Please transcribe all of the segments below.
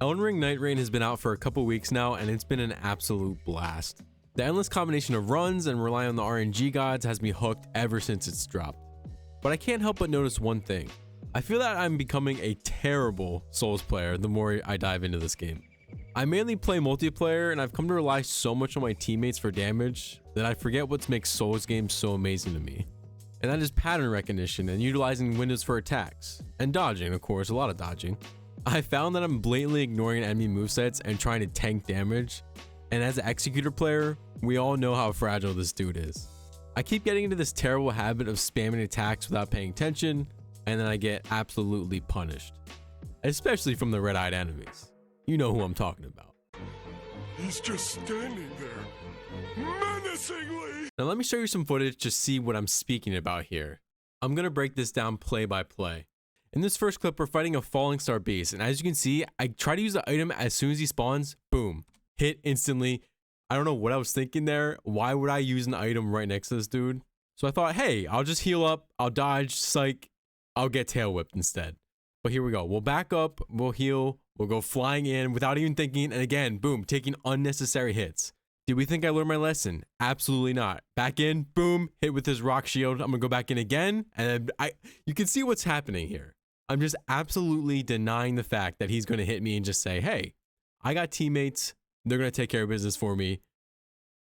Elden Nightreign has been out for a couple weeks now, and it's been an absolute blast. The endless combination of runs and relying on the RNG gods has me hooked ever since it's dropped. But I can't help but notice one thing. I feel that I'm becoming a terrible Souls player the more I dive into this game. I mainly play multiplayer, and I've come to rely so much on my teammates for damage that I forget what makes Souls games so amazing to me. And that is pattern recognition and utilizing windows for attacks. And dodging, of course, a lot of dodging. I found that I'm blatantly ignoring enemy movesets and trying to tank damage. And as an executor player, we all know how fragile this dude is. I keep getting into this terrible habit of spamming attacks without paying attention, and then I get absolutely punished. Especially from the red-eyed enemies. You know who I'm talking about. He's just standing there, menacingly. Now let me show you some footage to see what I'm speaking about here. I'm gonna break this down play by play. In this first clip, we're fighting a falling star beast, and as you can see, I try to use the item as soon as he spawns, boom, hit instantly. I don't know what I was thinking there. Why would I use an item right next to this dude? So I thought, hey, I'll just heal up, I'll dodge, psych, I'll get tail whipped instead. But here we go. We'll back up, we'll heal, we'll go flying in without even thinking, and again, boom, taking unnecessary hits. Did we think I learned my lesson? Absolutely not. Back in, boom, hit with his rock shield. I'm gonna go back in again, and you can see what's happening here. I'm just absolutely denying the fact that he's gonna hit me and just say, hey, I got teammates, they're gonna take care of business for me,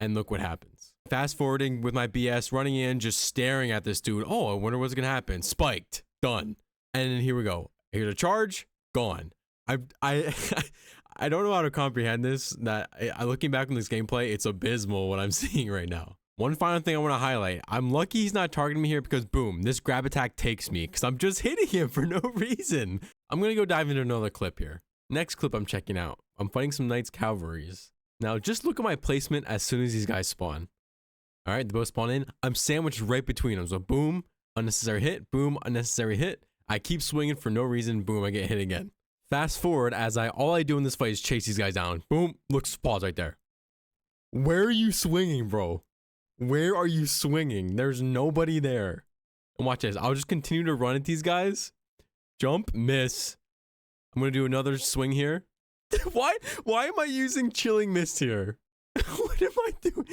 and look what happens. Fast forwarding with my BS, running in, just staring at this dude. Oh, I wonder what's gonna happen. Spiked, done. And then here we go. Here's a charge, gone. I don't know how to comprehend this. Looking back on this gameplay, it's abysmal what I'm seeing right now. One final thing I want to highlight. I'm lucky he's not targeting me here because boom, this grab attack takes me because I'm just hitting him for no reason. I'm going to go dive into another clip here. Next clip I'm checking out. I'm fighting some Knights Cavalries. Now just look at my placement as soon as these guys spawn. All right, they both spawn in. I'm sandwiched right between them. So boom, unnecessary hit, boom, unnecessary hit. I keep swinging for no reason. Boom, I get hit again. Fast forward as all I do in this fight is chase these guys down. Boom, look, pause right there. Where are you swinging, bro? Where are you swinging? There's nobody there. And watch this. I'll just continue to run at these guys. Jump, miss. I'm going to do another swing here. Why am I using chilling mist here? What am I doing?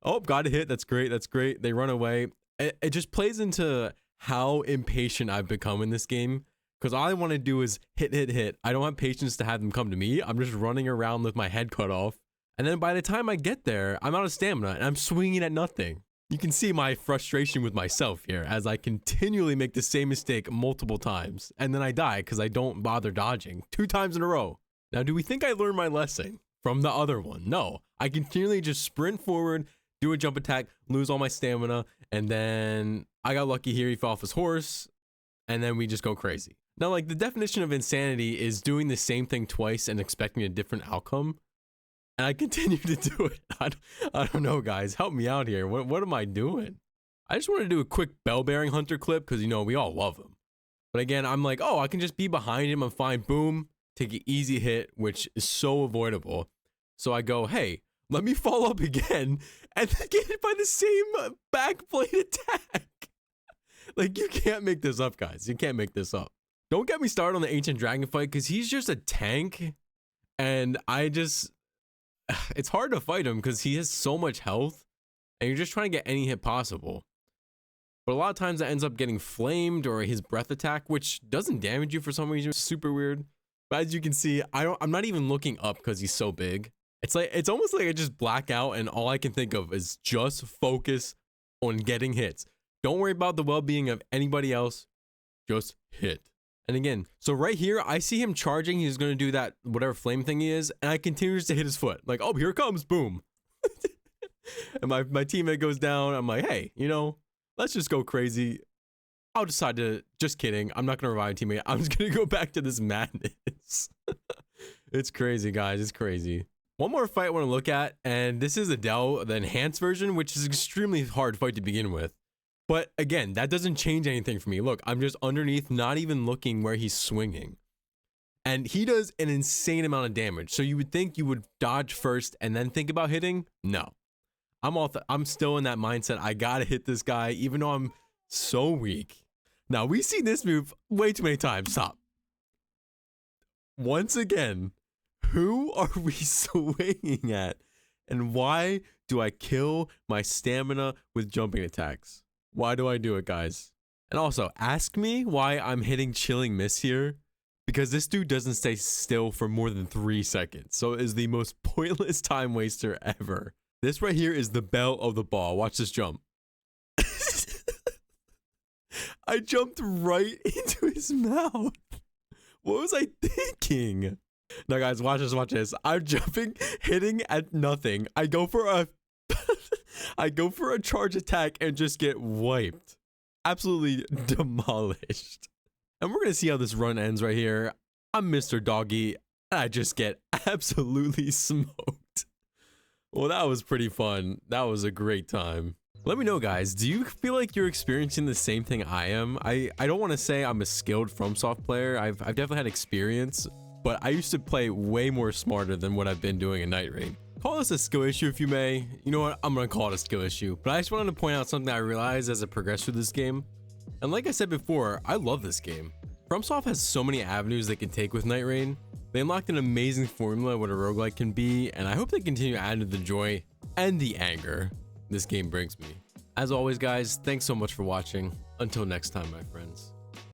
Oh, got a hit. That's great. That's great. They run away. It just plays into how impatient I've become in this game. Because all I want to do is hit, hit, hit. I don't have patience to have them come to me. I'm just running around with my head cut off. And then by the time I get there, I'm out of stamina and I'm swinging at nothing. You can see my frustration with myself here as I continually make the same mistake multiple times. And then I die because I don't bother dodging 2 times in a row. Now, do we think I learned my lesson from the other one? No. I continually just sprint forward, do a jump attack, lose all my stamina. And then I got lucky here. He fell off his horse. And then we just go crazy. Now, like, the definition of insanity is doing the same thing twice and expecting a different outcome. And I continue to do it. I don't know, guys. Help me out here. What am I doing? I just want to do a quick bell-bearing hunter clip because, you know, we all love him. But again, I'm like, oh, I can just be behind him. I'm fine. Boom. Take an easy hit, which is so avoidable. So I go, hey, let me follow up again and then get hit by the same backblade attack. Like, you can't make this up, guys. You can't make this up. Don't get me started on the Ancient Dragon fight because he's just a tank. And it's hard to fight him because he has so much health and you're just trying to get any hit possible. But a lot of times that ends up getting flamed or his breath attack, which doesn't damage you for some reason. It's super weird. But as you can see, I'm not even looking up because he's so big. It's almost like I just black out and all I can think of is just focus on getting hits. Don't worry about the well-being of anybody else. Just hit. And again, so right here, I see him charging. He's going to do that, whatever flame thing he is. And I continue to hit his foot. Like, oh, here it comes. Boom. And my teammate goes down. I'm like, hey, you know, let's just go crazy. I'll decide to, just kidding. I'm not going to revive a teammate. I'm just going to go back to this madness. It's crazy, guys. It's crazy. One more fight I want to look at. And this is Adele, the enhanced version, which is an extremely hard fight to begin with. But again, that doesn't change anything for me. Look, I'm just underneath, not even looking where he's swinging. And he does an insane amount of damage. So you would think you would dodge first and then think about hitting? No. I'm still in that mindset. I gotta hit this guy, even though I'm so weak. Now, we see this move way too many times. Stop. Once again, Who are we swinging at? And why do I kill my stamina with jumping attacks? Why do I do it, guys? And also, ask me why I'm hitting Chilling Miss here. Because this dude doesn't stay still for more than 3 seconds. So it is the most pointless time waster ever. This right here is the bell of the ball. Watch this jump. I jumped right into his mouth. What was I thinking? Now guys, watch this, watch this. I'm jumping, hitting at nothing. I go for a I go for a charge attack and just get wiped. Absolutely demolished. And we're gonna see how this run ends right here. I'm Mr. Doggy, and I just get absolutely smoked. Well, that was pretty fun. That was a great time. Let me know, guys, do you feel like you're experiencing the same thing I am? I don't want to say I'm a skilled FromSoft player. I've definitely had experience, but I used to play way more smarter than what I've been doing in Nightreign. Call this a skill issue if you may. You know what? I'm going to call it a skill issue. But I just wanted to point out something I realized as I progressed through this game. And like I said before, I love this game. FromSoft has so many avenues they can take with Nightreign. They unlocked an amazing formula what a roguelike can be, and I hope they continue adding to the joy and the anger this game brings me. As always, guys, thanks so much for watching. Until next time, my friends.